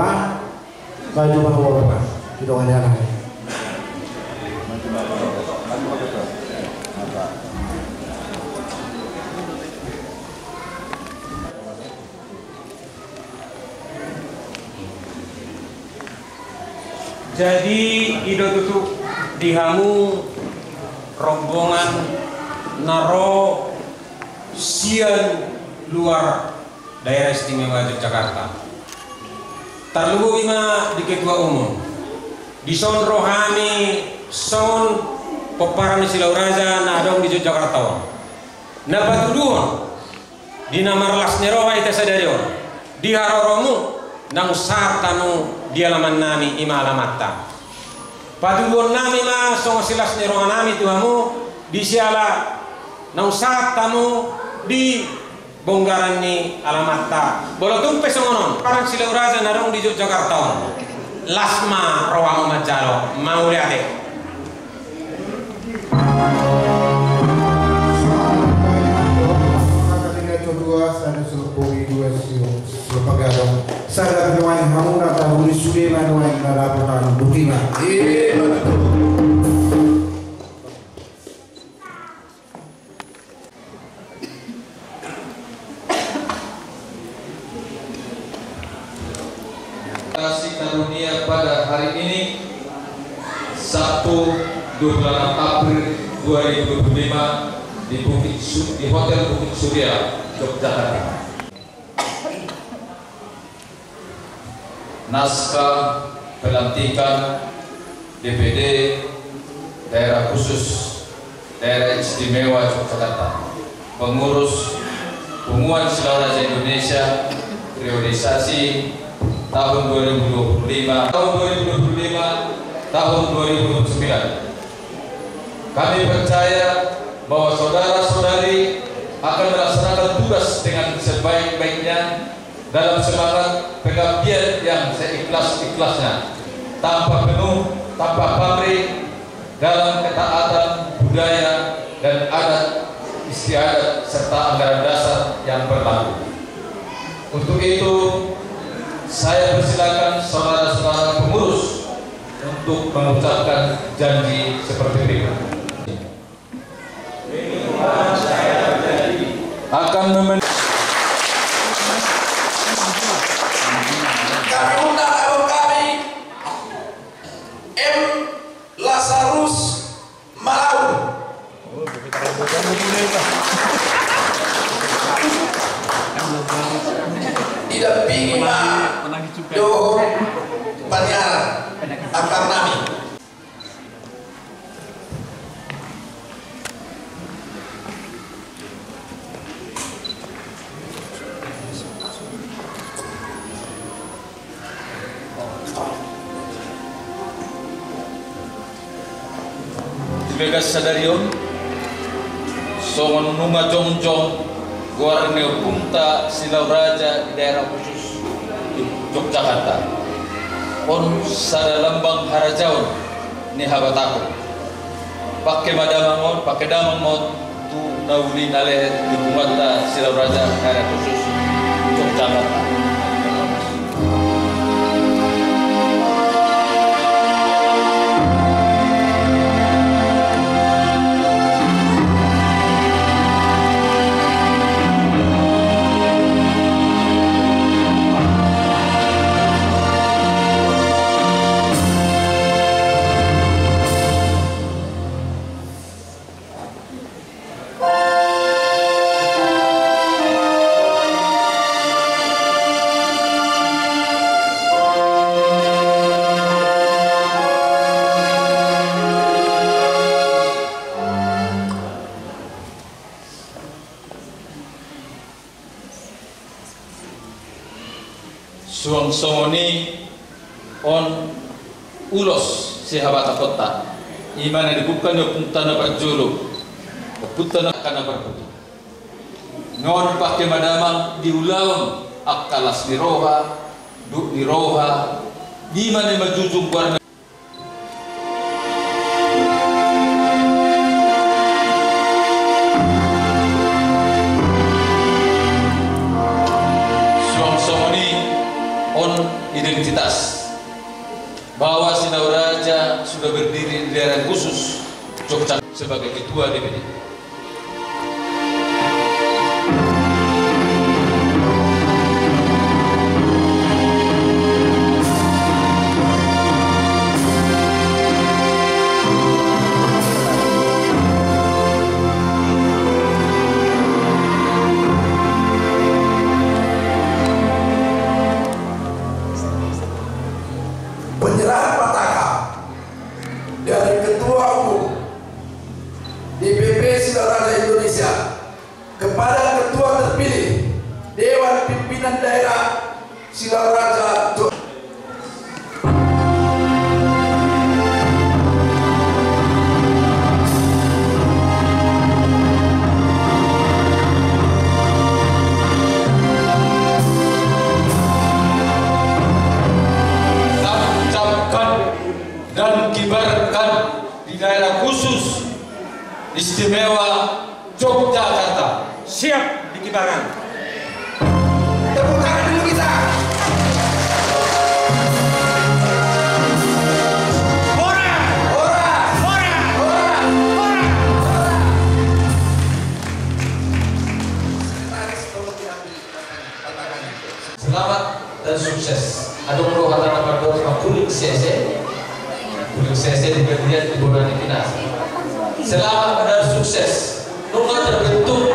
Pak baju bawa Pak hidungan jalan. Jadi ido tutup dihamu rombongan naro sian luar daerah istimewa Yogyakarta. Tarlubu ima di ketua umum, di son rohani son peparan Silauraja na adong di Yogyakarta. Na patuduhon di nama las nerowa ita sadarion di haroromu nang sartanu di alaman nami ima alamatta. Patuduhon nami ma song silas nerowa nami tuhamu di siala nang sartanu di bonggaran ni alamatta. Bolo tumpe songonon parang Silauraja narong di Yogyakarta. Lasma rowango majalo mau liate. Sada nuai hamuna tahun sudah nuai naraputan butina. Kasih karunia pada hari ini Sabtu 26 April 2025 di Hotel Bukit Surya, Yogyakarta. Naskah pelantikan DPD Daerah Khusus Daerah Istimewa Yogyakarta, pengurus Hubungan Silauraja Indonesia, priorisasi tahun 2025, tahun 2029. Kami percaya bahwa saudara-saudari akan melaksanakan tugas dengan sebaik-baiknya dalam semangat pengabdian yang seikhlas-ikhlasnya, tanpa penuh, tanpa pamrih, dalam ketaatan budaya dan adat istiadat serta anggaran dasar yang berlaku. Untuk itu, saya persilakan saudara-saudara pengurus untuk mengucapkan janji seperti berikut. Akan kami undang abang kami M. Lazarus Malau. Didampingi Do Panyaran akan kami. Vegas sadarion songon nunga jongjong guarneo punta Silauraja di daerah khusus Yogyakarta on sada lambang harajaon ni habataku pakai madamamon pakai damamon tu nauli nale di punta Silauraja daerah khusus Yogyakarta. Suang songoni on ulos si habata kota imana dibukan yo punta na pajulu punta na kana barputu non pakai madamang diulang akalas ni roha du ni roha di mana majujung warna identitas bahwa Sinau Raja sudah berdiri di daerah khusus Jogja sebagai ketua DPD. Penyerahan patahan dari Ketua Umum DPP Sinau Raja Indonesia kepada Ketua terpilih Dewan Pimpinan Daerah Sinau Raja Jogja. Dan kibarkan di daerah khusus istimewa Yogyakarta. Siap dikibarkan. Tepuk tangan dulu kita. Ora! Ora, Ora! ora, Ora! Selamat dan sukses. Ada perlu kata nomor 2 sama Kulik CC. Kulik CC diberikan di bulan ini. Selamat dan sukses. Nunggu terbentuk